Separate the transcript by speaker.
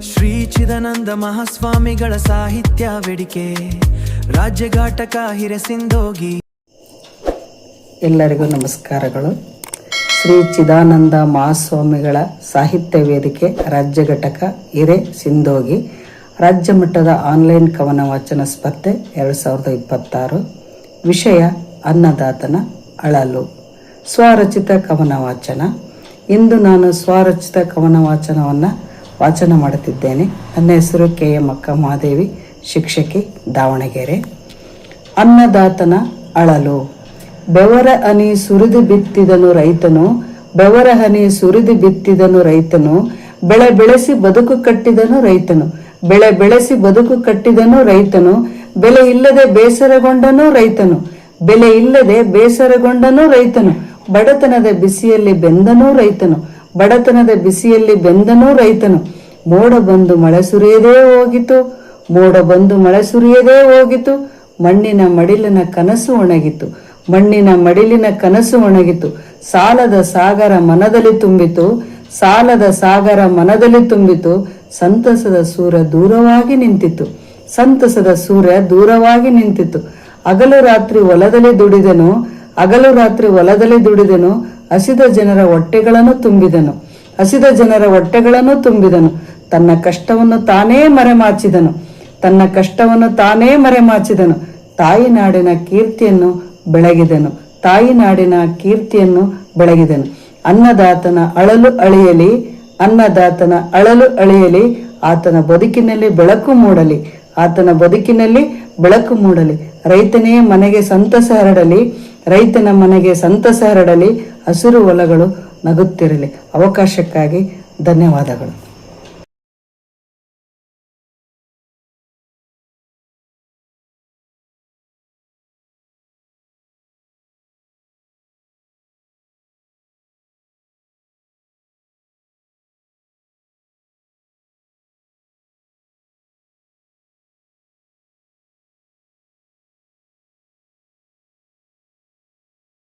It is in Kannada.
Speaker 1: ಶ್ರೀ ಚಿದಾನಂದ ಮಹಾಸ್ವಾಮಿಗಳ ಸಾಹಿತ್ಯ ವೇದಿಕೆ ರಾಜ್ಯಘಾಟಕ ಹಿರಸಿಂಧೋಗಿ.
Speaker 2: ಎಲ್ಲರಿಗೂ ನಮಸ್ಕಾರಗಳು. ಶ್ರೀ ಚಿದಾನಂದ ಮಹಾಸ್ವಾಮಿಗಳ ಸಾಹಿತ್ಯ ವೇದಿಕೆ ರಾಜ್ಯ ಘಟಕ ಹಿರೇಸಿಂಧೋಗಿ ರಾಜ್ಯ ಮಟ್ಟದ ಆನ್ಲೈನ್ ಕವನ ವಾಚನ ಸ್ಪರ್ಧೆ 2026. ವಿಷಯ ಅನ್ನದಾತನ ಅಳಲು. ಸ್ವರಚಿತ ಕವನ ವಾಚನ. ಇಂದು ನಾನು ಸ್ವರಚಿತ ಕವನ ವಾಚನ ಮಾಡುತ್ತಿದ್ದೇನೆ. ನನ್ನ ಹೆಸರು KM ಅಕ್ಕ ಮಹಾದೇವಿ, ಶಿಕ್ಷಕಿ, ದಾವಣಗೆರೆ. ಅನ್ನದಾತನ ಅಳಲು. ಬೆವರ ಹನಿ ಸುರಿದು ಬಿತ್ತಿದನು ರೈತನು, ಬೆವರ ಹನಿ ಸುರಿದು ಬಿತ್ತಿದನು ರೈತನು, ಬೆಳೆ ಬೆಳೆಸಿ ಬದುಕು ಕಟ್ಟಿದನು ರೈತನು, ಬೆಳೆ ಬೆಳೆಸಿ ಬದುಕು ಕಟ್ಟಿದನು ರೈತನು, ಬೆಲೆ ಇಲ್ಲದೆ ಬೇಸರಗೊಂಡನು ರೈತನು, ಬೆಲೆ ಇಲ್ಲದೆ ಬೇಸರಗೊಂಡನು ರೈತನು, ಬಡತನದ ಬಿಸಿಯಲ್ಲಿ ಬೆಂದನೂ ರೈತನು, ಬಡತನದ ಬಿಸಿಯಲ್ಲಿ ಬೆಂದನೂ ರೈತನು. ಮೋಡ ಬಂದು ಮಳೆ ಸುರಿಯದೇ ಹೋಗಿತು, ಮೋಡ ಬಂದು ಮಳೆ ಸುರಿಯದೇ ಹೋಗಿತು, ಮಣ್ಣಿನ ಮಡಿಲಿನ ಕನಸು ಒಣಗಿತು, ಮಣ್ಣಿನ ಮಡಿಲಿನ ಕನಸು ಒಣಗಿತು. ಸಾಲದ ಸಾಗರ ಮನದಲ್ಲಿ ತುಂಬಿತು, ಸಾಲದ ಸಾಗರ ಮನದಲ್ಲಿ ತುಂಬಿತು. ಸಂತಸದ ಸೂರ್ಯ ದೂರವಾಗಿ ನಿಂತಿತು, ಸಂತಸದ ಸೂರ್ಯ ದೂರವಾಗಿ ನಿಂತಿತು. ಹಗಲು ರಾತ್ರಿ ಹೊಲದಲ್ಲಿ ದುಡಿದನು, ಹಗಲು ರಾತ್ರಿ ಹೊಲದಲ್ಲಿ ದುಡಿದನು. ಹಸಿದ ಜನರ ಹೊಟ್ಟೆಗಳನ್ನು ತುಂಬಿದನು, ಹಸಿದ ಜನರ ಹೊಟ್ಟೆಗಳನ್ನು ತುಂಬಿದನು. ತನ್ನ ಕಷ್ಟವನ್ನು ತಾನೇ ಮರೆಮಾಚಿದನು, ತನ್ನ ಕಷ್ಟವನ್ನು ತಾನೇ ಮರೆಮಾಚಿದನು. ತಾಯಿ ನಾಡಿನ ಕೀರ್ತಿಯನ್ನು ಬೆಳಗಿದನು, ತಾಯಿ ನಾಡಿನ ಕೀರ್ತಿಯನ್ನು ಬೆಳಗಿದನು. ಅನ್ನದಾತನ ಅಳಲು ಅಳಿಯಲಿ, ಅನ್ನದಾತನ ಅಳಲು ಅಳಿಯಲಿ. ಆತನ ಬದುಕಿನಲ್ಲಿ ಬೆಳಕು ಮೂಡಲಿ, ಆತನ ಬದುಕಿನಲ್ಲಿ ಬೆಳಕು ಮೂಡಲಿ. ರೈತನೇ ಮನೆಗೆ ಸಂತಸ ಹರಡಲಿ, ರೈತನ ಮನೆಗೆ ಸಂತಸ ಹರಡಲಿ. ಹಸಿರು ಹೊಲಗಳು ನಗುತ್ತಿರಲಿ. ಅವಕಾಶಕ್ಕಾಗಿ ಧನ್ಯವಾದಗಳು.